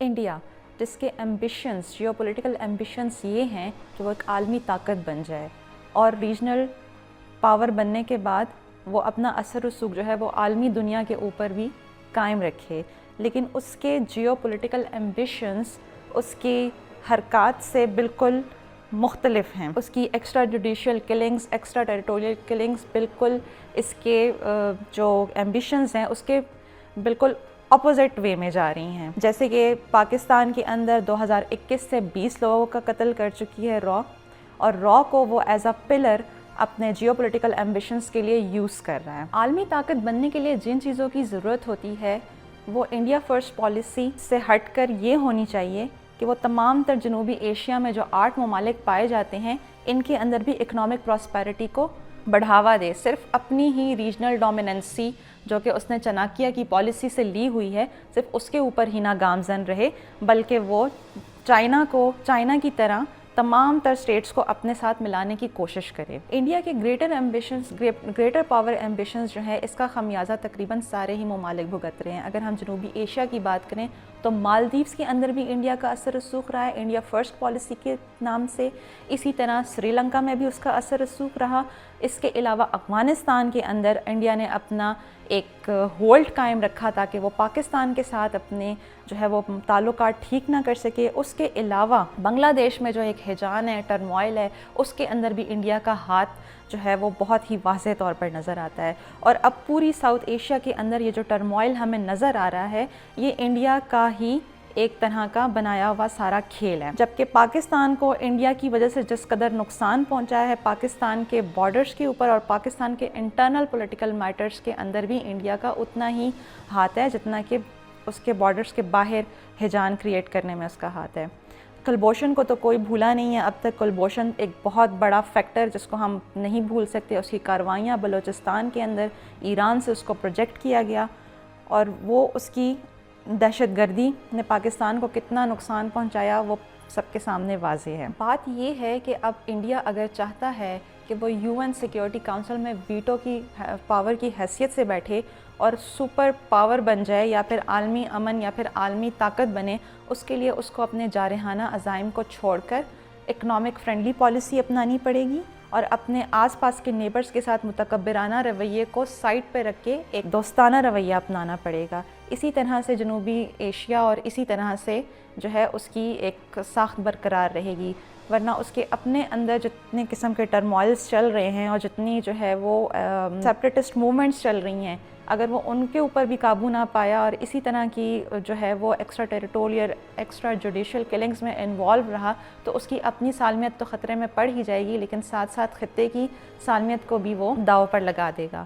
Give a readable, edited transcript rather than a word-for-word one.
India جس کے ambitions Jio political ambitions یہ ہیں کہ وہ ایک عالمی طاقت بن جائے اور ریجنل پاور بننے کے بعد وہ اپنا اثر و رسوخ جو ہے وہ عالمی دنیا کے اوپر بھی قائم رکھے، لیکن اس کے جیو پولیٹیکل ایمبیشنز اس کی حرکات سے بالکل مختلف ہیں۔ اس کی extra judicial killings, extra territorial killings بالکل اس کے جو ایمبیشنز ہیں اس کے بالکل اپوزٹ وے میں جا رہی ہیں۔ جیسے کہ پاکستان کے اندر 2021 سے 20 لوگوں کا قتل کر چکی ہے را، اور را کو وہ ایز اے پلر اپنے جیو پولیٹیکل ایمبیشنز کے لیے یوز کر رہا ہے۔ عالمی طاقت بننے کے لیے جن چیزوں کی ضرورت ہوتی ہے وہ انڈیا فرسٹ پالیسی سے ہٹ کر یہ ہونی چاہیے کہ وہ تمام تر جنوبی ایشیا میں جو 8 ممالک پائے جاتے ہیں ان کے اندر بھی اکنامک پراسپیرٹی کو بڑھاوا دے۔ صرف اپنی ہی ریجنل ڈومیننسی جو کہ اس نے چناکیہ کی پالیسی سے لی ہوئی ہے صرف اس کے اوپر ہی نہ گامزن رہے، بلکہ وہ چائنا کی طرح تمام تر سٹیٹس کو اپنے ساتھ ملانے کی کوشش کرے۔ انڈیا کے گریٹر پاور ایمبیشنز جو ہیں اس کا خمیازہ تقریباً سارے ہی ممالک بھگت رہے ہیں۔ اگر ہم جنوبی ایشیا کی بات کریں تو مالدیوز کے اندر بھی انڈیا کا اثر رسوخ رہا ہے انڈیا فرسٹ پالیسی کے نام سے، اسی طرح سری لنکا میں بھی اس کا اثر رسوخ رہا۔ اس کے علاوہ افغانستان کے اندر انڈیا نے اپنا ایک ہولڈ قائم رکھا تاکہ وہ پاکستان کے ساتھ اپنے جو ہے وہ تعلقات ٹھیک نہ کر سکے۔ اس کے علاوہ بنگلہ دیش میں جو ایک ہیجان ہے، ٹرموائل ہے، اس کے اندر بھی انڈیا کا ہاتھ جو ہے وہ بہت ہی واضح طور پر نظر آتا ہے۔ اور اب پوری ساؤتھ ایشیا کے اندر یہ جو ٹرموائل ہمیں نظر آ رہا ہے یہ انڈیا کا ہی ایک طرح کا بنایا ہوا سارا کھیل ہے۔ جبکہ پاکستان کو انڈیا کی وجہ سے جس قدر نقصان پہنچا ہے پاکستان کے بارڈرز کے اوپر اور پاکستان کے انٹرنل پولیٹیکل میٹرز کے اندر بھی انڈیا کا اتنا ہی ہاتھ ہے جتنا کہ اس کے بارڈرز کے باہر ہیجان کریٹ کرنے میں اس کا ہاتھ ہے۔ کلبھوشن کو تو کوئی بھولا نہیں ہے اب تک۔ کلبھوشن ایک بہت بڑا فیکٹر جس کو ہم نہیں بھول سکتے، اس کی کارروائیاں بلوچستان کے اندر ایران سے اس کو پروجیکٹ کیا گیا اور وہ اس کی دہشت گردی نے پاکستان کو کتنا نقصان پہنچایا وہ سب کے سامنے واضح ہے۔ بات یہ ہے کہ اب انڈیا اگر چاہتا ہے کہ وہ UN سیکیورٹی کونسل میں ویٹو کی پاور کی حیثیت سے بیٹھے اور سپر پاور بن جائے یا پھر عالمی امن یا پھر عالمی طاقت بنے، اس کے لیے اس کو اپنے جارحانہ عزائم کو چھوڑ کر اکنامک فرینڈلی پالیسی اپنانی پڑے گی اور اپنے آس پاس کے نیبرز کے ساتھ متکبرانہ رویے کو سائڈ پہ رکھ کے ایک دوستانہ رویہ اپنانا پڑے گا۔ اسی طرح سے جنوبی ایشیا اور اسی طرح سے جو ہے اس کی ایک ساخت برقرار رہے گی، ورنہ اس کے اپنے اندر جتنے قسم کے ٹرموائلز چل رہے ہیں اور جتنی جو ہے وہ سیپریٹسٹ موومنٹس چل رہی ہیں، اگر وہ ان کے اوپر بھی قابو نہ پایا اور اسی طرح کی جو ہے وہ extra territorial extra judicial killings میں انوالو رہا تو اس کی اپنی سالمیت تو خطرے میں پڑ ہی جائے گی، لیکن ساتھ ساتھ خطے کی سالمیت کو بھی وہ داؤ پر لگا دے گا۔